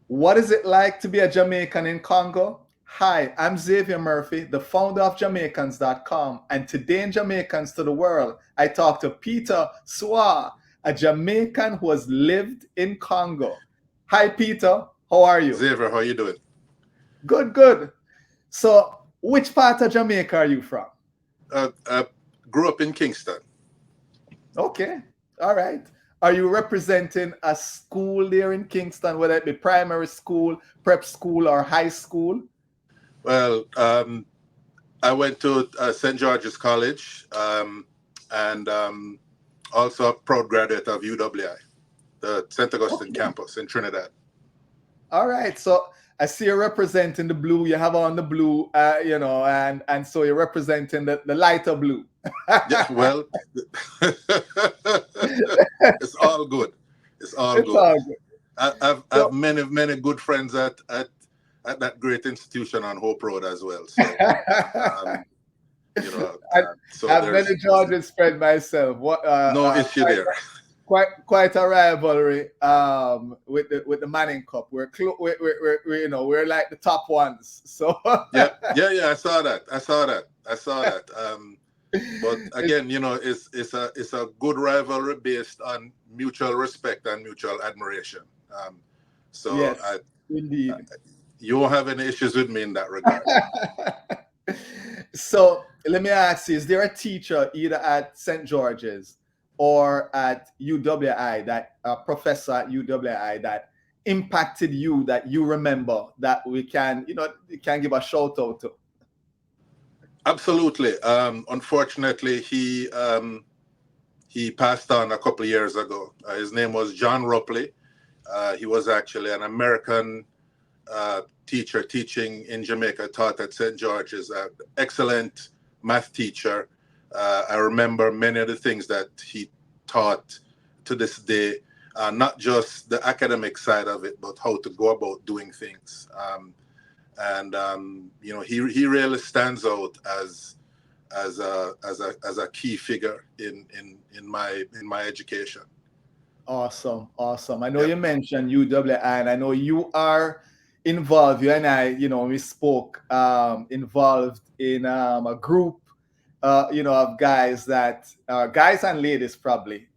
What is it like to be a Jamaican in Congo? Hi, I'm Xavier Murphy, the founder of Jamaicans.com, and today in Jamaicans to the World, I talk to Peter Suah, a Jamaican who has lived in Congo. Hi, Peter. How are you? Xavier, how you doing? Good, good. So, which part of Jamaica are you from? I grew up in Kingston. Okay, all right. Are you representing a school there in Kingston, whether it be primary school, prep school, or high school? Well, I went to St. George's College and also a proud graduate of UWI, the St. Augustine Okay. campus in Trinidad. All right. So I see you're representing the blue. You have on the blue, and so you're representing the lighter blue. Yeah, well, it's all good. It's all It's good. all good. I've So many good friends at that great institution on Hope Road as well. So um, I so have there's many Georges spread myself. no issue there. Quite a rivalry with the Manning Cup. We're like the top ones. So Yeah. I saw that. But it's, again, it's a good rivalry based on mutual respect and mutual admiration. Um, so yes, I, indeed. you won't have any issues with me in that regard. So let me ask you: is there a teacher either at St. George's or at UWI, that professor at UWI, that impacted you, that you remember, that we can give a shout out to? Absolutely. Unfortunately, he passed on a couple of years ago. His name was John Rupley. He was actually an American teacher teaching in Jamaica, taught at St. George's. Excellent math teacher. I remember many of the things that he taught to this day, not just the academic side of it, but how to go about doing things. He really stands out as a key figure in my education. Awesome, awesome. I know Yeah. you mentioned UWI, and I know you are involved. You and I, we spoke, involved in a group, of guys that guys and ladies, probably.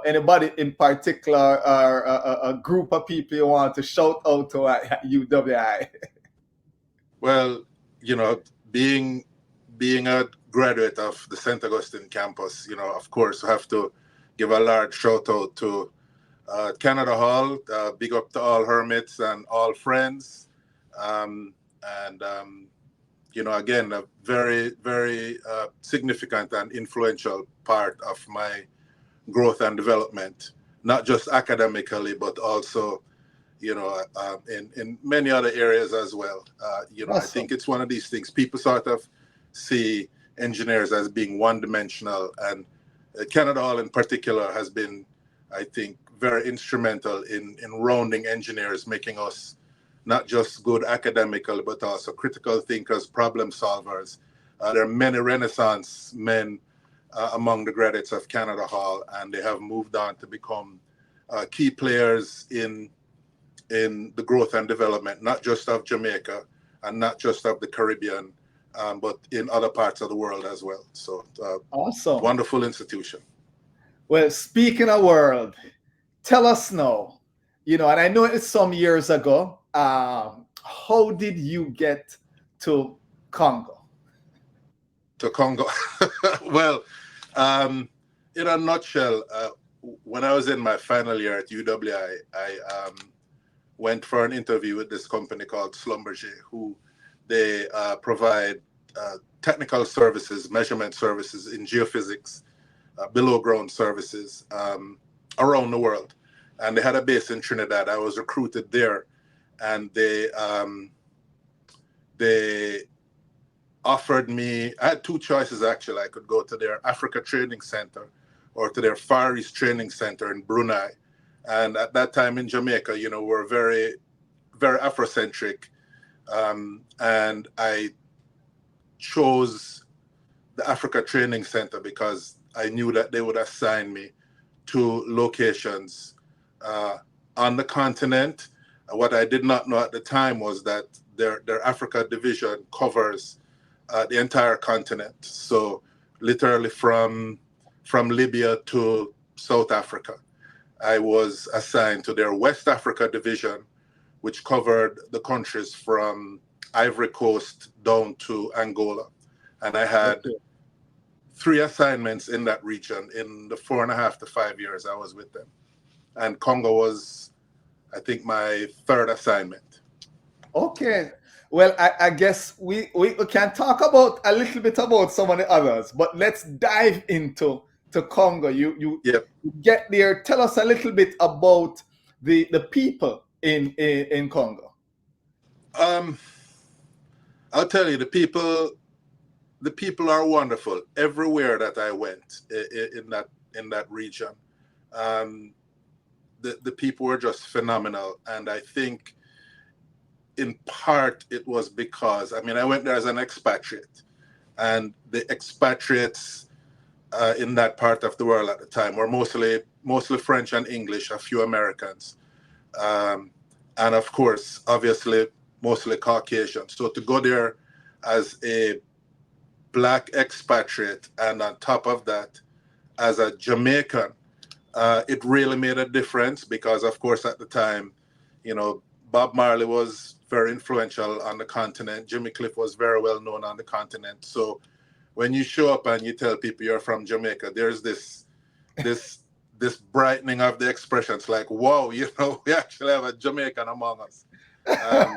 Anybody in particular, or a group of people you want to shout out to at UWI? Well, you know, being being a graduate of the St. Augustine campus, of course, I have to give a large shout out to Canada Hall. Big up to all hermits and all friends. Um, and again, a very, very significant and influential part of my growth and development, not just academically, but also, in many other areas as well. I think Awesome. it's one of these things. People sort of see engineers as being one dimensional, and Canada Hall in particular has been, I think, very instrumental in rounding engineers, making us not just good academically, but also critical thinkers, problem solvers. There are many Renaissance men among the graduates of Canada Hall, and they have moved on to become key players in the growth and development, not just of Jamaica and not just of the Caribbean, but in other parts of the world as well. So, Awesome. wonderful institution. Well, speaking of world, tell us now, and I know it's some years ago. How did you get to Congo? To Congo. Well, um, in a nutshell, when I was in my final year at UWI, I went for an interview with this company called Schlumberger, who they provide technical services, measurement services in geophysics, below ground services around the world. And they had a base in Trinidad. I was recruited there, and they offered me. I had two choices actually. I could go to their Africa Training Center or to their Far East Training Center in Brunei. And at that time in Jamaica, we're very, very Afrocentric. And I chose the Africa Training Center because I knew that they would assign me to locations uh, on the continent, What I did not know at the time was that their Africa division covers the entire continent. So literally from Libya to South Africa. I was assigned to their West Africa division, which covered the countries from Ivory Coast down to Angola. And I had Okay. 3 assignments in that region in the 4.5 to 5 years I was with them. And Congo was, I think, my third assignment. Okay. Well, I guess we can talk about a little bit about some of the others, but let's dive into to Congo. Yep. You get there. Tell us a little bit about the people in Congo. Um, I'll tell you, the people are wonderful everywhere that I went in that region. Um, the people were just phenomenal, and I think in part it was because, I mean, I went there as an expatriate, and the expatriates in that part of the world at the time were mostly French and English, a few Americans, um, and of course, obviously, mostly Caucasian. So to go there as a black expatriate, and on top of that, as a Jamaican, it really made a difference because, of course, at the time, you know, Bob Marley was very influential on the continent. Jimmy Cliff was very well known on the continent. So when you show up and you tell people you're from Jamaica, there's this this brightening of the expressions, like, "Whoa, you know, we actually have a Jamaican among us." Um,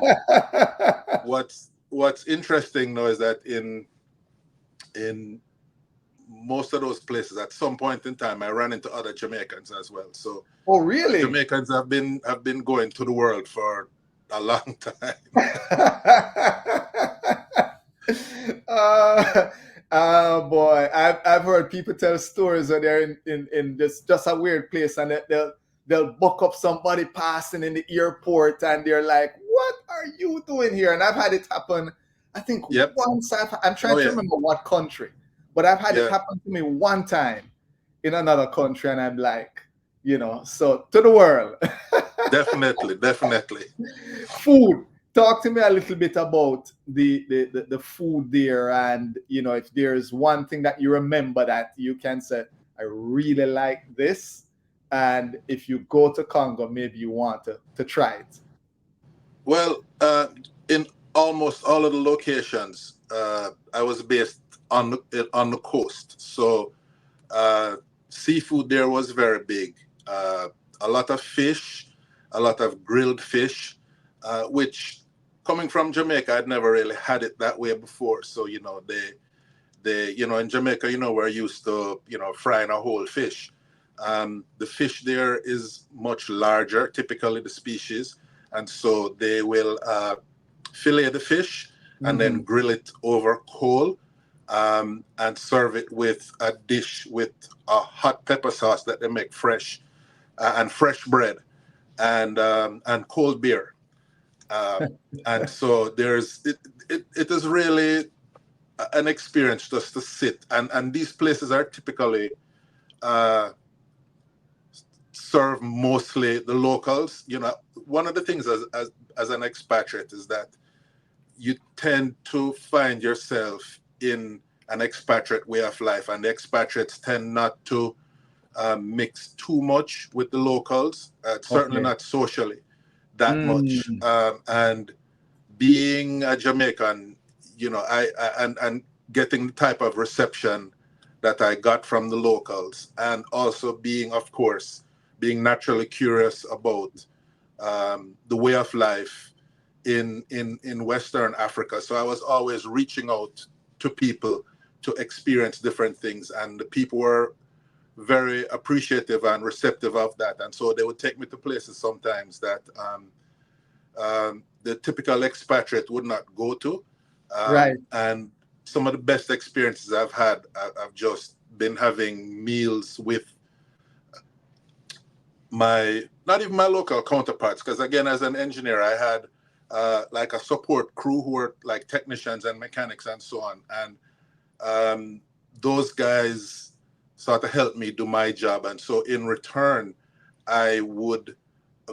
what's interesting though is that in most of those places, at some point in time, I ran into other Jamaicans as well. So Oh, really? Jamaicans have been going to the world for a long time. uh, boy, I've heard people tell stories where they're in this just a weird place, and they'll book up somebody passing in the airport, and they're like, "What are you doing here?" And I've had it happen. I think Yep. once I'm Oh trying to yeah. remember what country, but I've had it Yeah. happen to me one time in another country, and I'm like, so to the world. Definitely. Definitely. Food. Talk to me a little bit about the food there, and if there's one thing that you remember that you can say, I really like this, and if you go to Congo, maybe you want to try it. Well, in almost all of the locations, I was based on the coast, so seafood there was very big. A lot of fish, a lot of grilled fish, which coming from Jamaica, I'd never really had it that way before. So they in Jamaica, we're used to frying a whole fish. The fish there is much larger, typically the species, and so they will fillet the fish and then Mm-hmm. grill it over coal, and serve it with a dish with a hot pepper sauce that they make fresh, and fresh bread, and cold beer. And so it is really an experience just to sit, and these places are typically uh, serve mostly the locals. One of the things as an expatriate is that you tend to find yourself in an expatriate way of life, and the expatriates tend not to mix too much with the locals, certainly Okay. not socially that much. Mm. And being a Jamaican, and getting the type of reception that I got from the locals, and also of course, being naturally curious about the way of life in Western Africa. So I was always reaching out to people to experience different things, and the people were very appreciative and receptive of that. And so they would take me to places sometimes that the typical expatriate would not go to. Right. And some of the best experiences I've had, I've just been having meals with not even my local counterparts, because again, as an engineer, I had like a support crew who were like technicians and mechanics and so on. And those guys sort of helped me do my job. And so in return, I would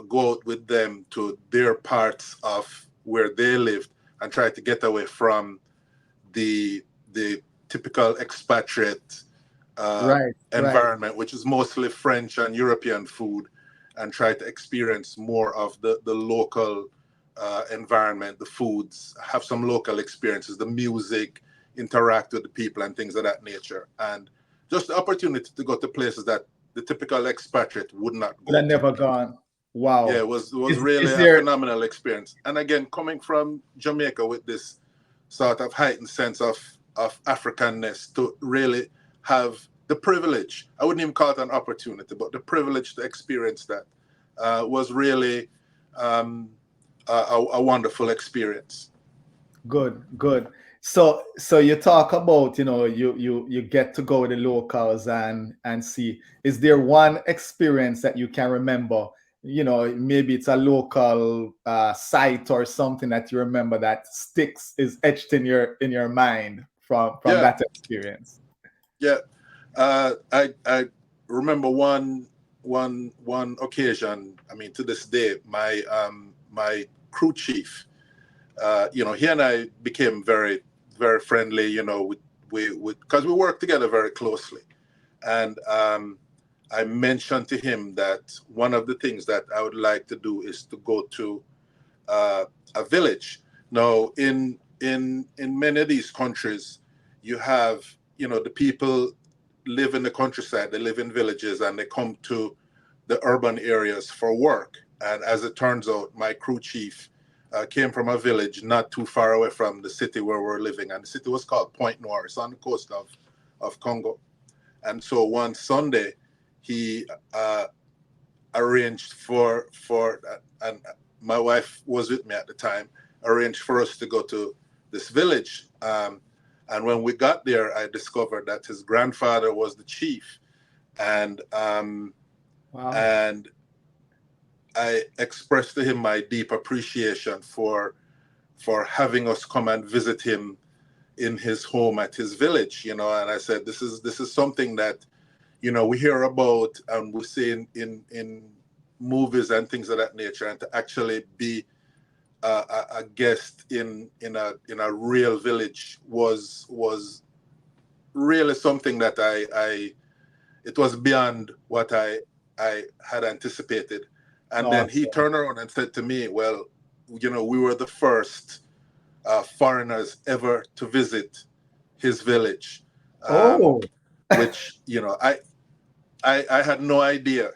go out with them to their parts of where they lived and try to get away from the typical expatriate Right, right. environment, which is mostly French and European food, and try to experience more of the local environment, the foods, have some local experiences, the music, interact with the people and things of that nature. And just the opportunity to go to places that the typical expatriate would not But I go to. never gone. Yeah, Wow. it was really Is a there phenomenal experience. And again, coming from Jamaica with this sort of heightened sense of Africanness, to really have the privilege, I wouldn't even call it an opportunity, but the privilege to experience that was really um, a wonderful experience. good, good. So you talk about, you get to go with the locals and see. Is there one experience that you can remember? Maybe it's a local site or something that you remember that sticks, is etched in your mind from Yeah, that experience. yeah. I remember one occasion. I mean, to this day, my crew chief, he and I became very, very friendly, we because we work together very closely. And I mentioned to him that one of the things that I would like to do is to go to uh, a village. Now, in many of these countries, you have, the people live in the countryside, they live in villages, and they come to the urban areas for work. And as it turns out, my crew chief came from a village not too far away from the city where we're living, and the city was called Point Noir. It's on the coast of Congo. And so one Sunday, he arranged and my wife was with me at the time, arranged for us to go to this village. And when we got there, I discovered that his grandfather was the chief, and Wow. and I expressed to him my deep appreciation for having us come and visit him in his home at his village. And I said, this is something that, we hear about and we see in movies and things of that nature, and to actually be a guest in a real village was really something that I it was beyond what I had anticipated. And then he Awesome. turned around and said to me, well, we were the first foreigners ever to visit his village, um, Oh. which I had no idea,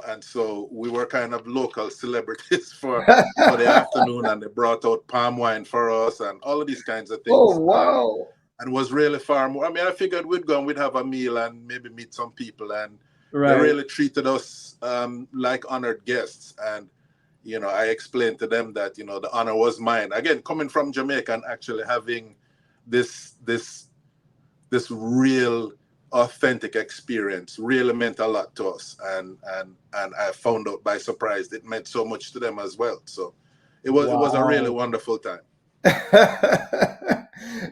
and so we were kind of local celebrities for the afternoon, and they brought out palm wine for us and all of these kinds of Oh, things. wow. And was really far more. I mean, I figured we'd go and we'd have a meal and maybe meet some people, and they Right. really treated us like honored guests. And I explained to them that the honor was mine. Again, coming from Jamaica and actually having this real authentic experience really meant a lot to us, and I found out by surprise it meant so much to them as well. So it was a really Wow. wonderful time.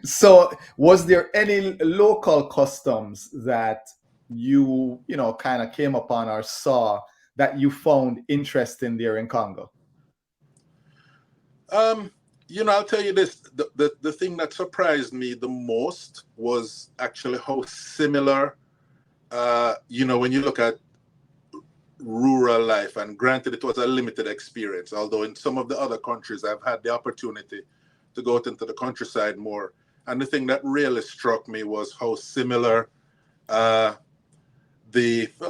So, was there any local customs that you kind of came upon or saw that you found interesting there in Congo? um I'll tell you this, the thing that surprised me the most was actually how similar, when you look at rural life, and granted it was a limited experience, although in some of the other countries I've had the opportunity to go out into the countryside more. And the thing that really struck me was how similar, uh,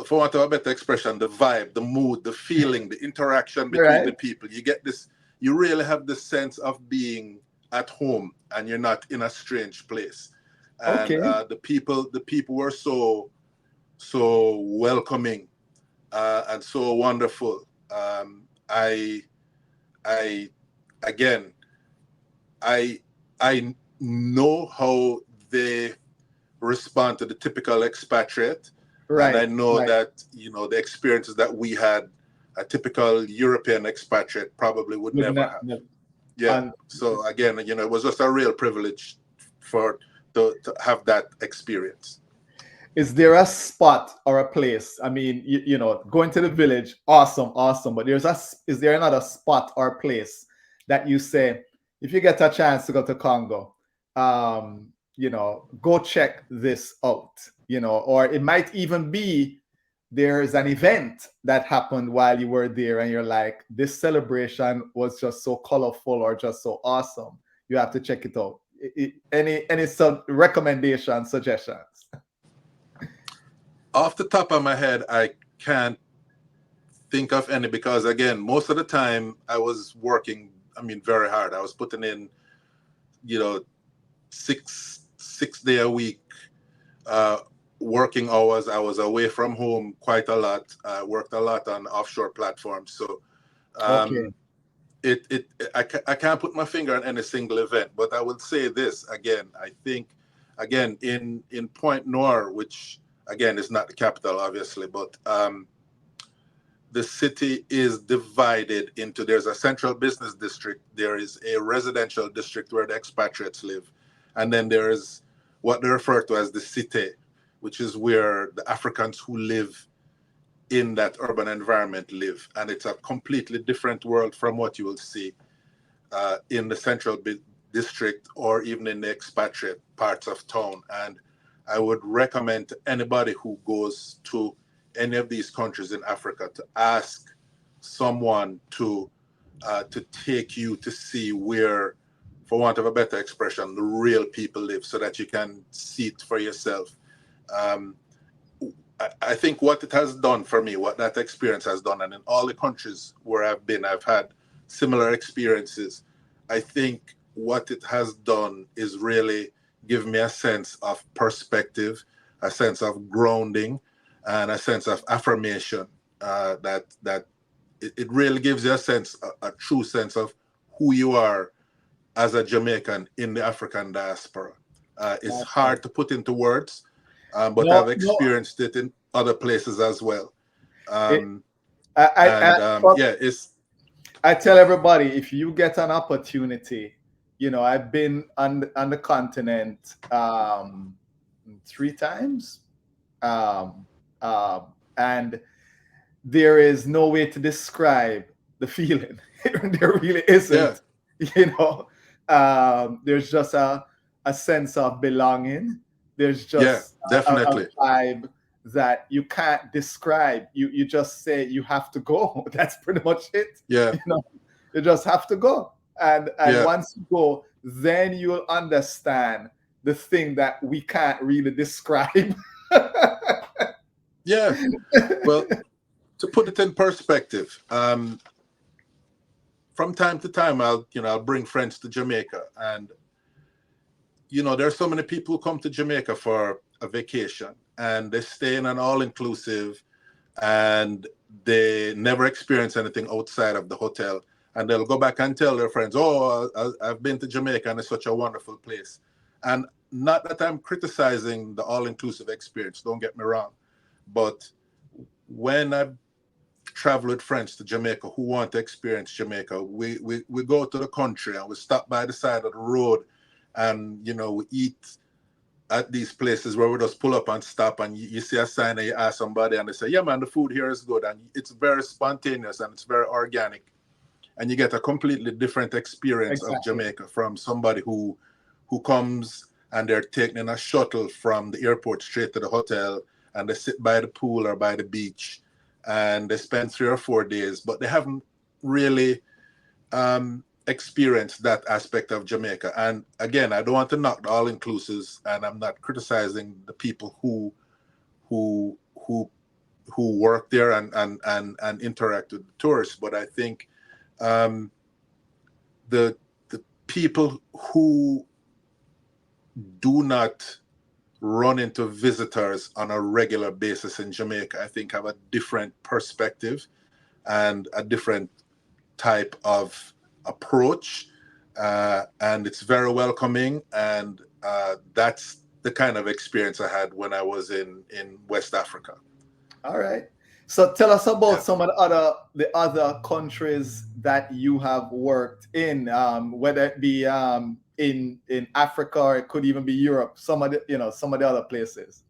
for want of a better expression, the vibe, the mood, the feeling, the interaction between Right. the people. You get this, you really have the sense of being at home and you're not in a strange place. And Okay. the people were so welcoming, and so wonderful. I I again I I know how they respond to the typical expatriate, and I Right. know Right. that the experiences that we had, a typical European expatriate probably would Would never not, have. not Yeah. and So again, it was just a real privilege to have that experience. is there a spot or a place? I mean, going to the village, awesome, awesome. But is there another spot or place that you say, if you get a chance to go to Congo, go check this out, or it might even be there's an event that happened while you were there and you're like, this celebration was just so colorful or just so awesome. You have to check it out. Any recommendation, suggestions? Off the top of my head, I can't think of any because, again, most of the time I was working, very hard. I was putting in, 6 day a week working hours. I was away from home quite a lot. I worked a lot on offshore platforms. So Okay. I can't put my finger on any single event, but I would say this again. I think, again, in Point Noir, which again is not the capital, obviously, but the city is divided into, there's a central business district, there is a residential district where the expatriates live, and then there is what they refer to as the cité, which is where the Africans who live in that urban environment live. And it's a completely different world from what you will see in the central district or even in the expatriate parts of town. And I would recommend to anybody who goes to any of these countries in Africa to ask someone to take you to see where, for want of a better expression, the real people live, so that you can see it for yourself. I think what it has done for me, what that experience has done, and in all the countries where I've been, I've had similar experiences. I think what it has done is really give me a sense of perspective, a sense of grounding, and a sense of affirmation. That it really gives you a sense, a true sense of who you are as a Jamaican in the African diaspora. It's Okay. hard to put into words, but No, I've no. experienced it in other places as well. It, Um, I, and yeah, it's I tell everybody, if you get an opportunity, I've been on the continent 3 times, um, and there is no way to describe the feeling. There really yeah, isn't. There's just a sense of belonging. There's yeah, just a definitely, vibe that you can't describe. You just say you have to go. That's pretty much it. yeah, You know, you just have to go. And yeah, once you go, then you'll understand the thing that we can't really describe. yeah. Well, to put it in perspective, from time to time, I'll bring friends to Jamaica, and there's so many people who come to Jamaica for a vacation, and they stay in an all-inclusive, and they never experience anything outside of the hotel. And they'll go back and tell their friends, "Oh, I've been to Jamaica, and it's such a wonderful place." And not that I'm criticizing the all-inclusive experience, don't get me wrong, but when I travel with friends to Jamaica who want to experience Jamaica, we go to the country and we stop by the side of the road, and we eat at these places where we just pull up and stop, and you see a sign and you ask somebody and they say, "Yeah, man, the food here is good," and it's very spontaneous and it's very organic, and you get a completely different experience of Exactly. Jamaica from somebody who comes and they're taking a shuttle from the airport straight to the hotel, and they sit by the pool or by the beach, and they spend 3 or 4 days, but they haven't really experienced that aspect of Jamaica. And again, I don't want to knock the all inclusives, and I'm not criticizing the people who who who work there and interact with the tourists, but I think um, the people who do not run into visitors on a regular basis in Jamaica, I think have a different perspective and a different type of approach. And it's very welcoming. And that's the kind of experience I had when I was in West Africa. All right. So tell us about Yeah. some of the other countries that you have worked in, whether it be in Africa or it could even be Europe. Some of the other places.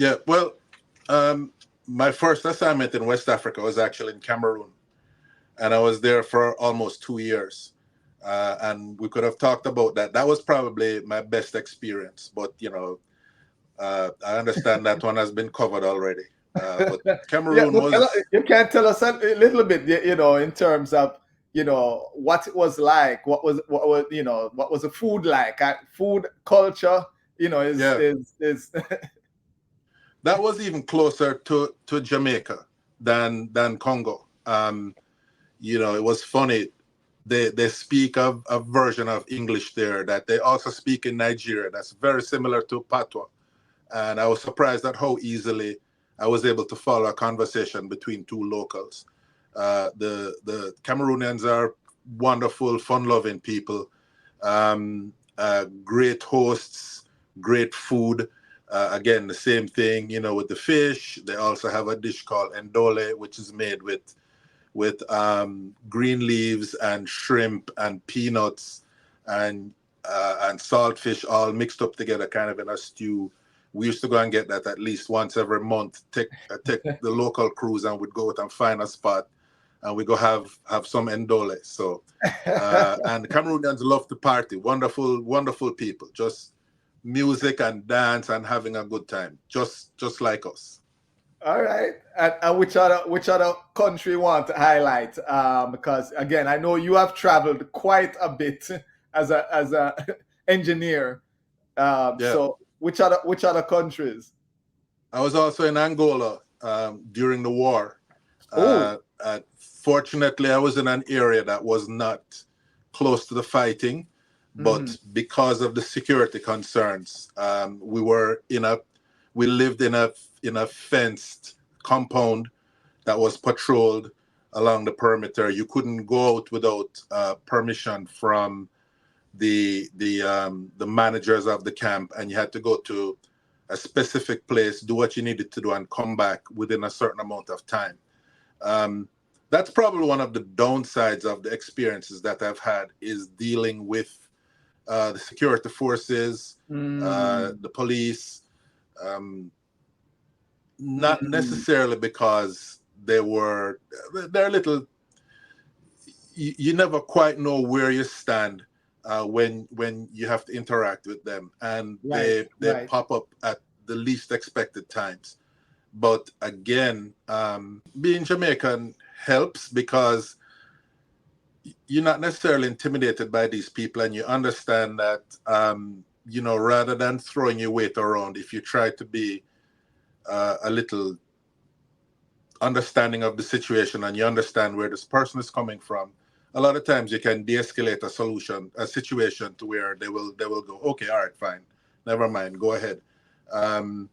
Yeah, well, um, my first assignment in West Africa was actually in Cameroon, and I was there for almost 2 years. And we could have talked about that. That was probably my best experience, but I understand that one has been covered already. But Yeah, Cameroon but was, you can tell us a little bit, in terms of, what it was like, what was, what was the food like, food culture, is yeah, is that was even closer to Jamaica than Congo. It was funny. They speak a version of English there that they also speak in Nigeria. That's very similar to Patois. And I was surprised at how easily I was able to follow a conversation between two locals. The Cameroonians are wonderful, fun-loving people, great hosts, great food. Again, the same thing, with the fish. They also have a dish called endole, which is made with green leaves and shrimp and peanuts and saltfish all mixed up together, kind of in a stew. We used to go and get that at least once every month. Take the local crews and we'd go out and find a spot, and we go have some endole. So, and Cameroonians love to party. Wonderful, wonderful people. Just music and dance and having a good time. Just like us. all right. And which other country you want to highlight? Because again, I know you have traveled quite a bit as a engineer. Yeah. So which other countries? I was also in Angola during the war. Oh. Fortunately, I was in an area that was not close to the fighting, Mhm. but because of the security concerns, we lived in a fenced compound that was patrolled along the perimeter. You couldn't go out without permission from the managers of the camp, and you had to go to a specific place, do what you needed to do, and come back within a certain amount of time. Um, that's probably one of the downsides of the experiences that I've had is dealing with the security forces, Mm. the police, um, not Mm. necessarily because they're a little, you never quite know where you stand when you have to interact with them, and Right. they Right. pop up at the least expected times. But again, being Jamaican helps because you're not necessarily intimidated by these people, and you understand that rather than throwing your weight around, if you try to be a little understanding of the situation and you understand where this person is coming from, a lot of times you can de-escalate a situation to where they will go, okay, all right, fine, never mind, go ahead. um,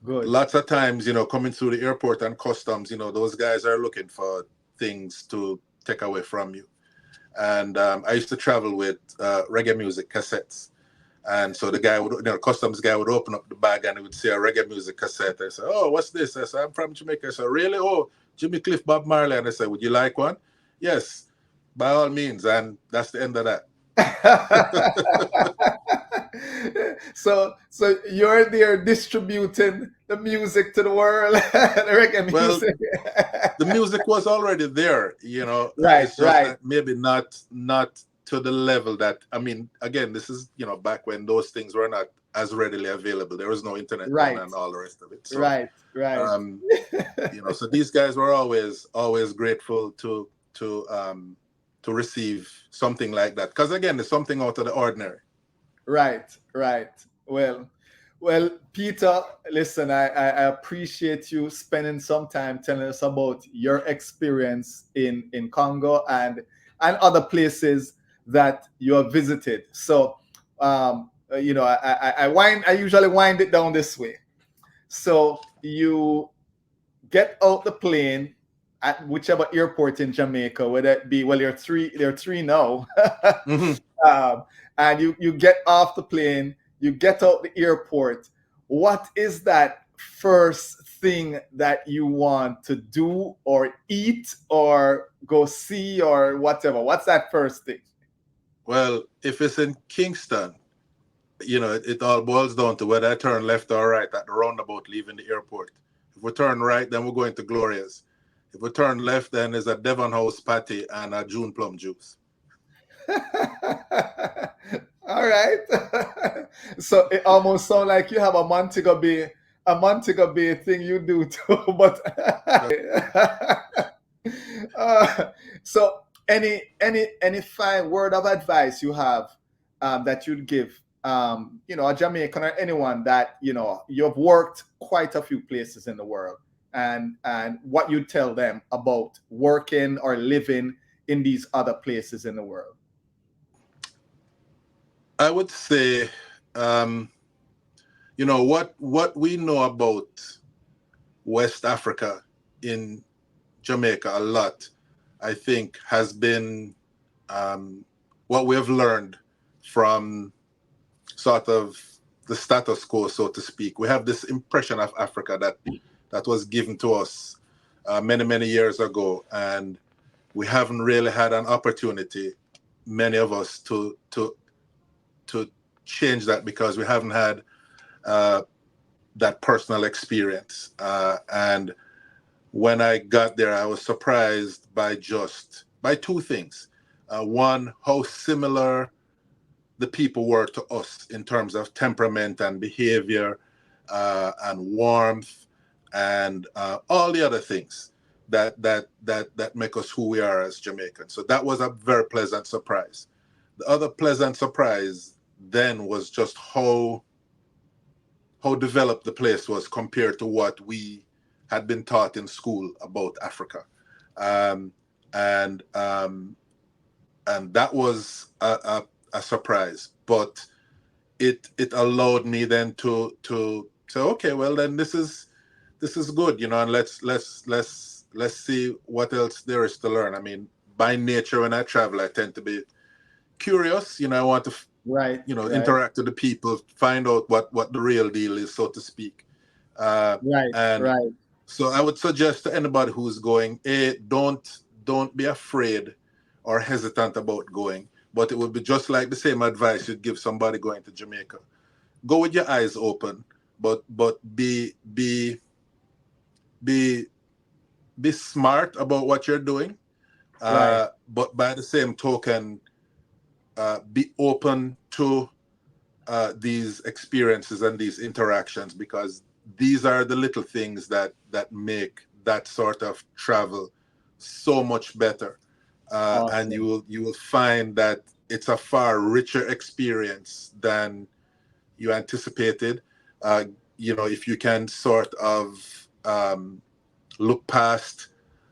Good. Lots of times, coming through the airport and customs, those guys are looking for things to take away from you. And I used to travel with reggae music cassettes. And so the guy would, customs guy would open up the bag and he would see a reggae music cassette. I said, "Oh, what's this?" I said, "I'm from Jamaica." I said, "Really? Oh, Jimmy Cliff, Bob Marley." And I said, "Would you like one?" "Yes, by all means." And that's the end of that. So you're there distributing the music to the world, the reggae Well, music. the music was already there, Right. it's just Right. that maybe not to the level that, I mean, again, this is, back when those things were not as readily available. There was no internet then Right. and all the rest of it. So, Right. Right. um, so these guys were always grateful to receive something like that. Because again, it's something out of the ordinary. Right. Right. Well, Peter, listen, I appreciate you spending some time telling us about your experience in Congo and other places that you have visited. So, I usually wind it down this way. So you get out the plane at whichever airport in Jamaica, whether it be, well, there are three now. Hmm. um, and you get off the plane, you get out the airport. What is that first thing that you want to do or eat or go see or whatever? What's that first thing? Well, if it's in Kingston, it all boils down to whether I turn left or right at the roundabout leaving the airport. If we turn right, then we're going to Gloria's. If we turn left, then there's a Devon House patty and a June plum juice. All right. So it almost sounds like you have a Montego Bay thing you do too. But uh, so any fine word of advice you have that you'd give a Jamaican or anyone that you've worked quite a few places in the world, and what you tell them about working or living in these other places in the world. I would say, what we know about West Africa in Jamaica a lot, I think, has been what we have learned from sort of the status quo, so to speak. We have this impression of Africa that was given to us many, many years ago, and we haven't really had an opportunity, many of us, to change that because we haven't had that personal experience. And when I got there, I was surprised by two things. One, how similar the people were to us in terms of temperament and behavior and warmth and all the other things that make us who we are as Jamaicans. So that was a very pleasant surprise. The other pleasant surprise then was just how developed the place was compared to what we had been taught in school about Africa, and that was a surprise. But it allowed me then to say, okay, well then this is good, and let's see what else there is to learn. I mean, by nature, when I travel, I tend to be curious. I want to Right. interact with the people, find out what the real deal is, so to speak. Right. And Right. so I would suggest to anybody who's going, don't be afraid or hesitant about going. But it would be just like the same advice you'd give somebody going to Jamaica. Go with your eyes open, but be smart about what you're doing. Right. But by the same token, be open to these experiences and these interactions, because these are the little things that make that sort of travel so much better. And Awesome. you will find that it's a far richer experience than you anticipated. If you can sort of look past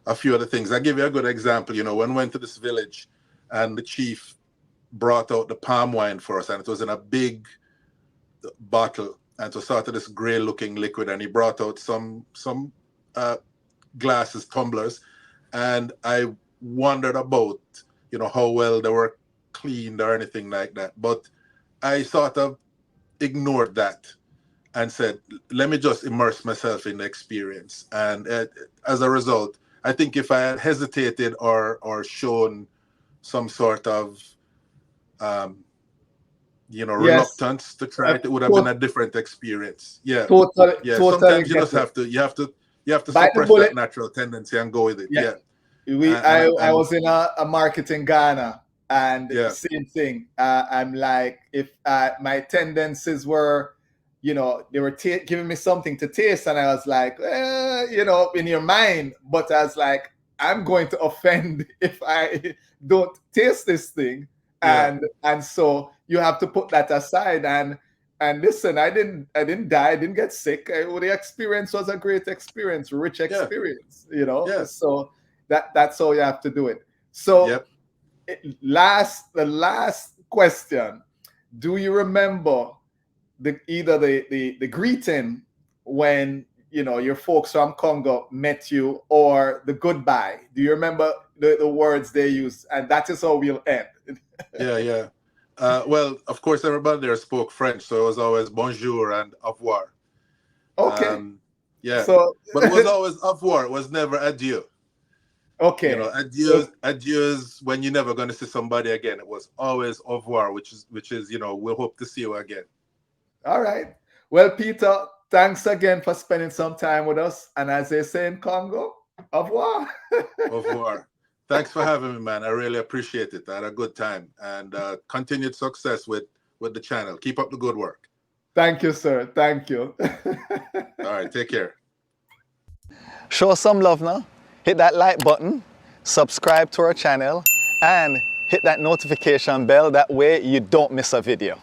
a few other things. I'll give you a good example. When we went to this village and the chief brought out the palm wine for us, and it was in a big bottle, and it was sort of this gray looking liquid, and he brought out some glasses, tumblers, and I wondered about how well they were cleaned or anything like that, but I sort of ignored that and said, let me just immerse myself in the experience. And as a result, I think if I had hesitated or shown some sort of Yes. reluctance to try it, it would have been To- a different experience. Yeah. totally, Yeah. totally Sometimes get it. you have to By the suppress that bullet. natural tendency and go with it. Yeah. Yeah. We I And was in a market in Ghana, and yeah. same thing. I'm like, if my tendencies were, they were giving me something to taste, and I was like, in your mind, but I was like, I'm going to offend if I don't taste this thing, Yeah. and so you have to put that aside. And listen, I didn't die, I didn't get sick. The experience was a great experience, rich Yeah. experience, Yeah. so that's how you have to do it. So Yep. the last question: do you remember the greeting when your folks from Congo met you, or the goodbye? Do you remember the words they used? And that is how we'll end. Yeah. Yeah. Well, of course, everybody there spoke French, so it was always bonjour and au revoir. Okay. Um, yeah, So but it was always au revoir. It was never adieu. okay. So Adieus when you're never going to see somebody again. It was always au revoir, which is we'll hope to see you again. All right. Well, Peter, thanks again for spending some time with us. And as they say in Congo, au revoir. Au revoir. Thanks for having me, man. I really appreciate it. I had a good time, and continued success with the channel. Keep up the good work. Thank you, sir. Thank you. All right, take care. Show us some love now. Hit that like button, subscribe to our channel, and hit that notification bell. That way you don't miss a video.